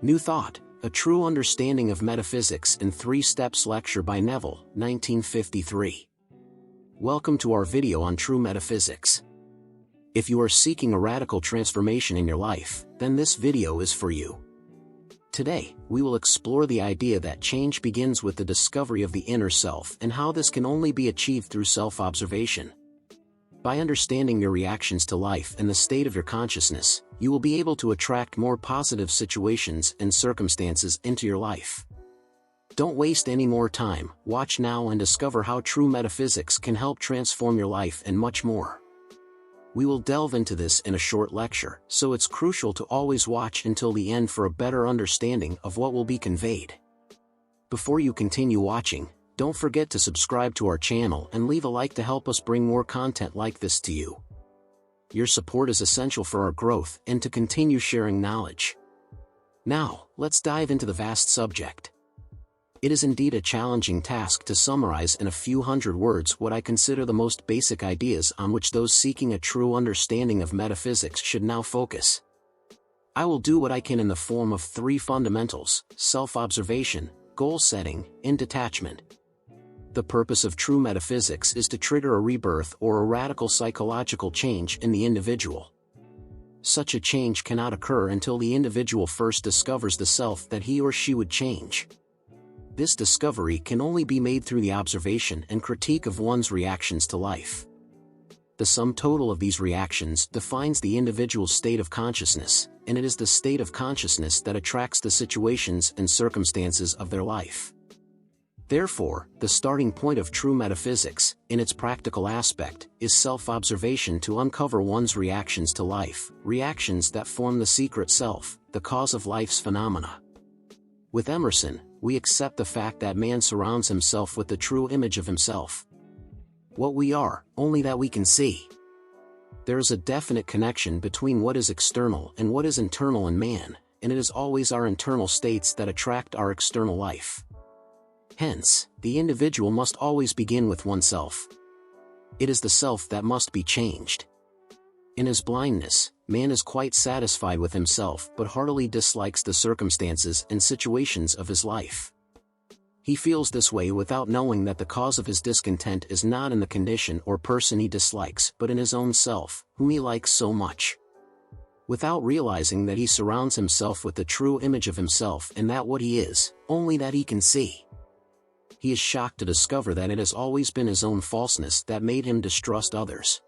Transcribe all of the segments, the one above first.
New Thought, A True Understanding of Metaphysics in 3 Steps lecture by Neville, 1953. Welcome to our video on true metaphysics. If you are seeking a radical transformation in your life, then this video is for you. Today, we will explore the idea that change begins with the discovery of the inner self and how this can only be achieved through self-observation. By understanding your reactions to life and the state of your consciousness, you will be able to attract more positive situations and circumstances into your life. Don't waste any more time, watch now and discover how true metaphysics can help transform your life and much more. We will delve into this in a short lecture, so it's crucial to always watch until the end for a better understanding of what will be conveyed. Before you continue watching, don't forget to subscribe to our channel and leave a like to help us bring more content like this to you. Your support is essential for our growth and to continue sharing knowledge. Now, let's dive into the vast subject. It is indeed a challenging task to summarize in a few hundred words what I consider the most basic ideas on which those seeking a true understanding of metaphysics should now focus. I will do what I can in the form of 3 fundamentals: self-observation, goal setting, and detachment. The purpose of true metaphysics is to trigger a rebirth or a radical psychological change in the individual. Such a change cannot occur until the individual first discovers the self that he or she would change. This discovery can only be made through the observation and critique of one's reactions to life. The sum total of these reactions defines the individual's state of consciousness, and it is the state of consciousness that attracts the situations and circumstances of their life. Therefore, the starting point of true metaphysics, in its practical aspect, is self-observation to uncover one's reactions to life, reactions that form the secret self, the cause of life's phenomena. With Emerson, we accept the fact that man surrounds himself with the true image of himself. What we are, only that we can see. There is a definite connection between what is external and what is internal in man, and it is always our internal states that attract our external life. Hence, the individual must always begin with oneself. It is the self that must be changed. In his blindness, man is quite satisfied with himself but heartily dislikes the circumstances and situations of his life. He feels this way without knowing that the cause of his discontent is not in the condition or person he dislikes but in his own self, whom he likes so much. Without realizing that he surrounds himself with the true image of himself and that what he is, only that he can see. He is shocked to discover that it has always been his own falseness that made him distrust others.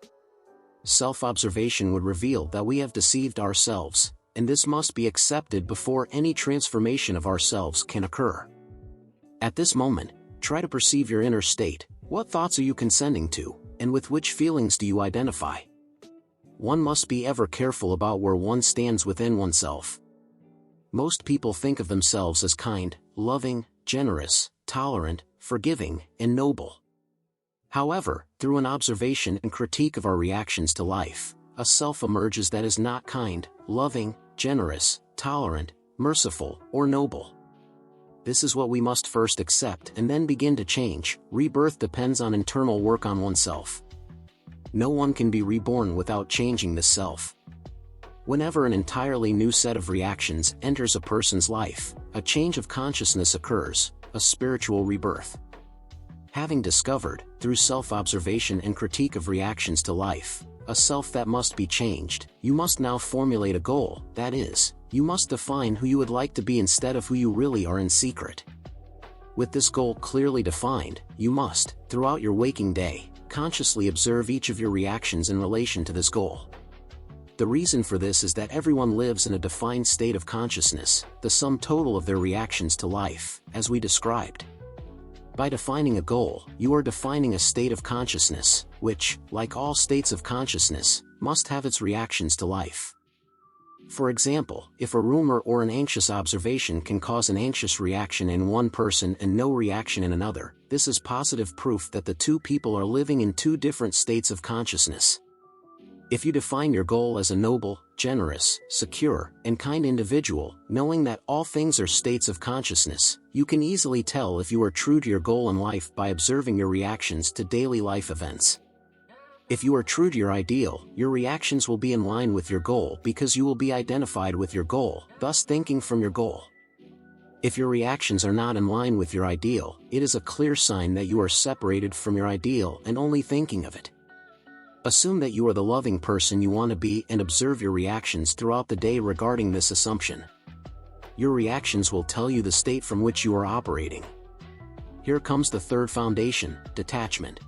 Self-observation would reveal that we have deceived ourselves, and this must be accepted before any transformation of ourselves can occur. At this moment, try to perceive your inner state. What thoughts are you consenting to, and with which feelings do you identify? One must be ever careful about where one stands within oneself. Most people think of themselves as kind, loving, generous, tolerant, forgiving, and noble. However, through an observation and critique of our reactions to life, a self emerges that is not kind, loving, generous, tolerant, merciful, or noble. This is what we must first accept and then begin to change. Rebirth depends on internal work on oneself. No one can be reborn without changing the self. Whenever an entirely new set of reactions enters a person's life, a change of consciousness occurs, a spiritual rebirth. Having discovered, through self-observation and critique of reactions to life, a self that must be changed, you must now formulate a goal, that is, you must define who you would like to be instead of who you really are in secret. With this goal clearly defined, you must, throughout your waking day, consciously observe each of your reactions in relation to this goal. The reason for this is that everyone lives in a defined state of consciousness, the sum total of their reactions to life, as we described. By defining a goal, you are defining a state of consciousness, which, like all states of consciousness, must have its reactions to life. For example, if a rumor or an anxious observation can cause an anxious reaction in one person and no reaction in another, this is positive proof that the two people are living in 2 different states of consciousness. If you define your goal as a noble, generous, secure, and kind individual, knowing that all things are states of consciousness, you can easily tell if you are true to your goal in life by observing your reactions to daily life events. If you are true to your ideal, your reactions will be in line with your goal because you will be identified with your goal, thus thinking from your goal. If your reactions are not in line with your ideal, it is a clear sign that you are separated from your ideal and only thinking of it. Assume that you are the loving person you want to be and observe your reactions throughout the day regarding this assumption. Your reactions will tell you the state from which you are operating. Here comes the third foundation, detachment.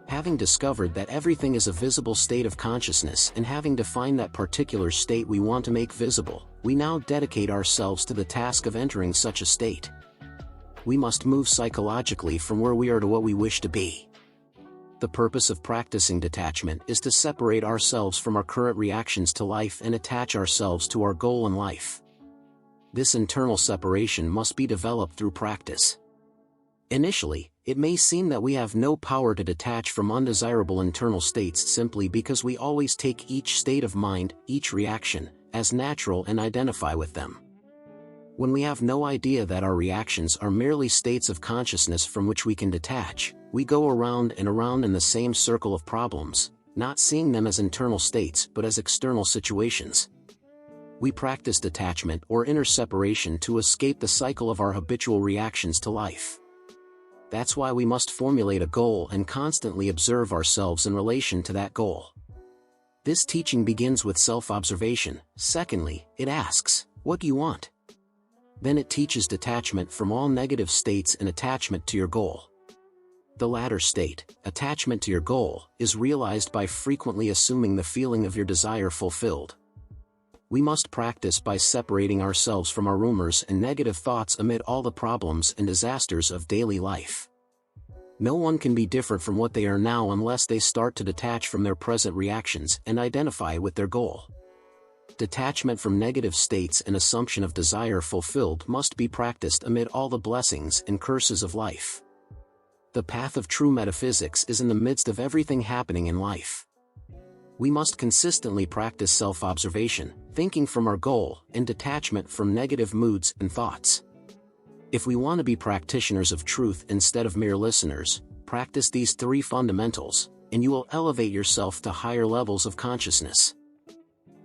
Having discovered that everything is a visible state of consciousness and having defined that particular state we want to make visible, we now dedicate ourselves to the task of entering such a state. We must move psychologically from where we are to what we wish to be. The purpose of practicing detachment is to separate ourselves from our current reactions to life and attach ourselves to our goal in life. This internal separation must be developed through practice. Initially, it may seem that we have no power to detach from undesirable internal states simply because we always take each state of mind, each reaction, as natural and identify with them. When we have no idea that our reactions are merely states of consciousness from which we can detach, we go around and around in the same circle of problems, not seeing them as internal states but as external situations. We practice detachment or inner separation to escape the cycle of our habitual reactions to life. That's why we must formulate a goal and constantly observe ourselves in relation to that goal. This teaching begins with self-observation. Secondly, it asks, what do you want? Then it teaches detachment from all negative states and attachment to your goal. The latter state, attachment to your goal, is realized by frequently assuming the feeling of your desire fulfilled. We must practice by separating ourselves from our rumors and negative thoughts amid all the problems and disasters of daily life. No one can be different from what they are now unless they start to detach from their present reactions and identify with their goal. Detachment from negative states and assumption of desire fulfilled must be practiced amid all the blessings and curses of life. The path of true metaphysics is in the midst of everything happening in life. We must consistently practice self-observation, thinking from our goal, and detachment from negative moods and thoughts. If we want to be practitioners of truth instead of mere listeners, practice these three fundamentals, and you will elevate yourself to higher levels of consciousness.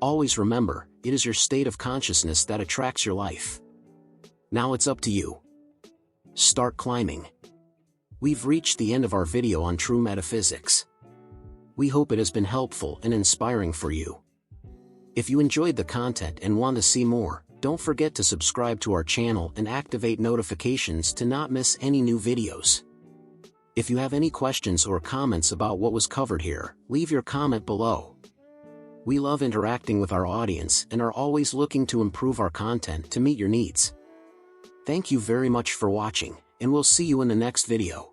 Always remember, it is your state of consciousness that attracts your life. Now it's up to you. Start climbing. We've reached the end of our video on true metaphysics. We hope it has been helpful and inspiring for you. If you enjoyed the content and want to see more, don't forget to subscribe to our channel and activate notifications to not miss any new videos. If you have any questions or comments about what was covered here, leave your comment below. We love interacting with our audience and are always looking to improve our content to meet your needs. Thank you very much for watching, and we'll see you in the next video.